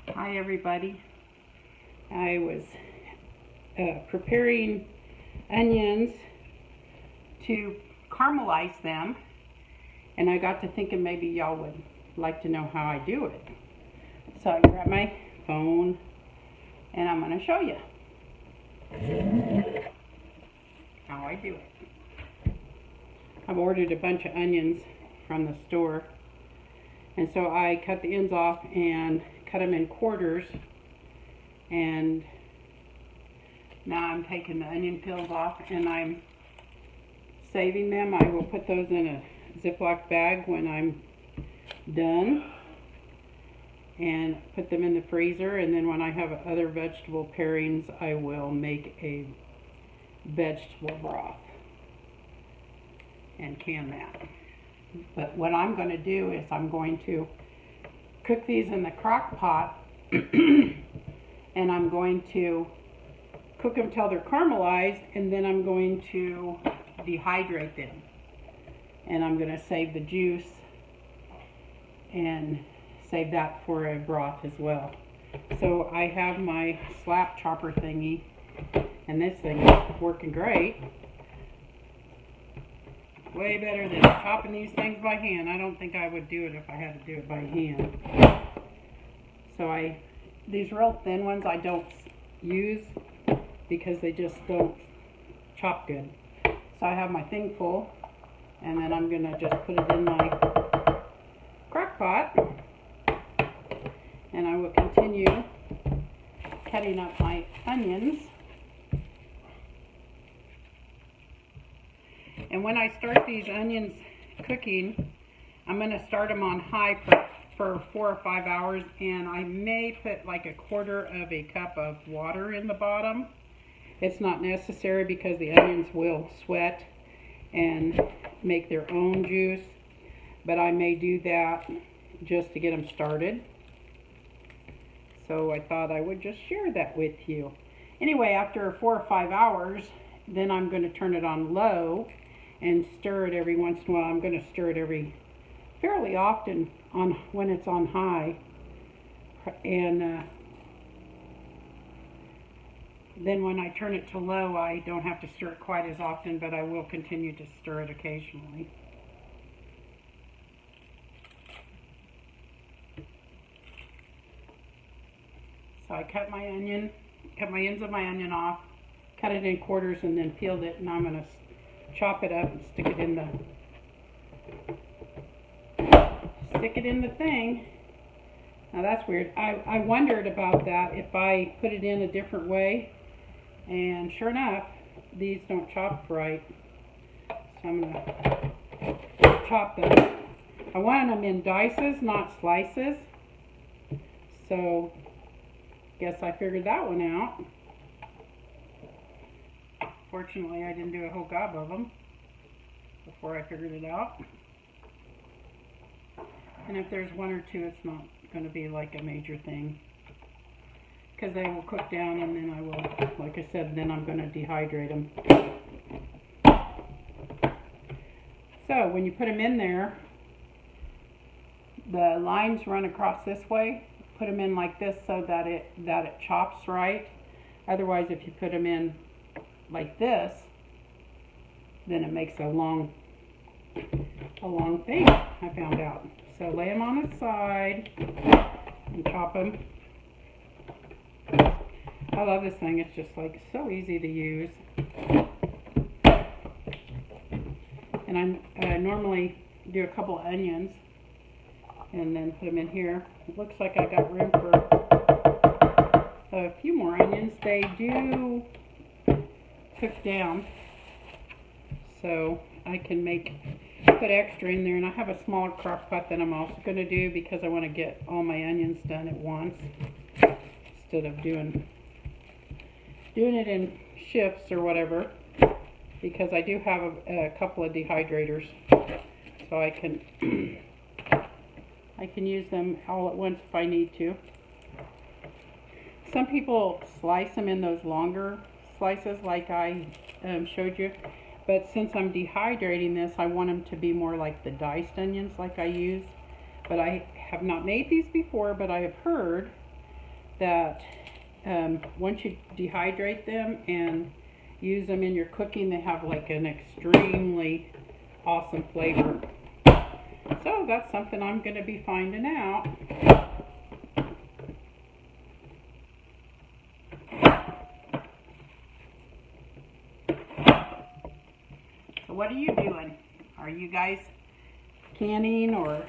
Hi everybody. I was preparing onions to caramelize them, and I got to thinking maybe y'all would like to know how I do it. So I grabbed my phone and I'm going to show you how I do it. I've ordered a bunch of onions from the store, and so I cut the ends off and cut them in quarters, and now I'm taking the onion peels off and I'm saving them. I will put those in a Ziploc bag when I'm done and put them in the freezer, and then when I have other vegetable pairings I will make a vegetable broth and can that. But what I'm going to do is I'm going to cook these in the crock pot and I'm going to cook them till they're caramelized, and then I'm going to dehydrate them, and I'm going to save the juice and save that for a broth as well. So I have my slap chopper thingy, and this thing is working great. Way better than chopping these things by hand. I don't think I would do it if I had to do it by hand. So these real thin ones I don't use because they just don't chop good. So I have my thing full, and then I'm going to just put it in my crock pot, and I will continue cutting up my onions. And when I start these onions cooking, I'm going to start them on high for 4 or 5 hours, and I may put like a quarter of a cup of water in the bottom. It's not necessary because the onions will sweat and make their own juice, but I may do that just to get them started. So I thought I would just share that with you. Anyway, after 4 or 5 hours, then I'm going to turn it on low and stir it every once in a while. I'm going to stir it fairly often when it's on high, and then when I turn it to low, I don't have to stir it quite as often, but I will continue to stir it occasionally. So I cut my ends of my onion off, cut it in quarters, and then peeled it, and I'm going to chop it up and stick it in the thing. Now that's weird. I wondered about that if I put it in a different way, and sure enough, these don't chop right. So I'm going to chop them. I wanted them in dices, not slices. So guess I figured that one out. Fortunately, I didn't do a whole gob of them before I figured it out. And if there's one or two, it's not going to be like a major thing, because they will cook down, and then I will, like I said, then I'm going to dehydrate them. So when you put them in there, the lines run across this way. Put them in like this so that it chops right. Otherwise, if you put them in like this, then it makes a long thing, I found out. So lay them on the side and chop them. I love this thing. It's just like so easy to use. And I normally do a couple of onions and then put them in here. It looks like I got room for a few more onions. They do cook down, so I can put extra in there, and I have a smaller crock pot that I'm also going to do because I want to get all my onions done at once instead of doing it in shifts or whatever, because I do have a couple of dehydrators, so I can use them all at once if I need to. Some people slice them in those longer slices like I showed you, but since I'm dehydrating this, I want them to be more like the diced onions like I use. But I have not made these before, but I have heard that once you dehydrate them and use them in your cooking, they have like an extremely awesome flavor. So that's something I'm going to be finding out. So what are you doing? Are you guys canning or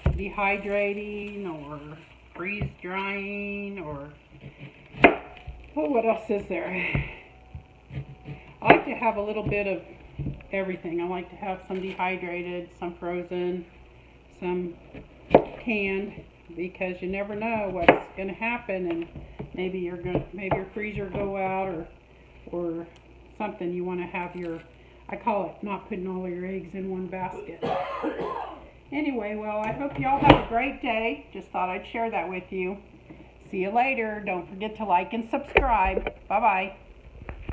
dehydrating or freeze drying or what else is there? I like to have a little bit of everything. I like to have some dehydrated, some frozen, some canned, because you never know what's going to happen, and maybe your freezer go out or something. You want to have your, I call it not putting all your eggs in one basket. Anyway, well, I hope y'all have a great day. Just thought I'd share that with you. See you later. Don't forget to like and subscribe. Bye-bye.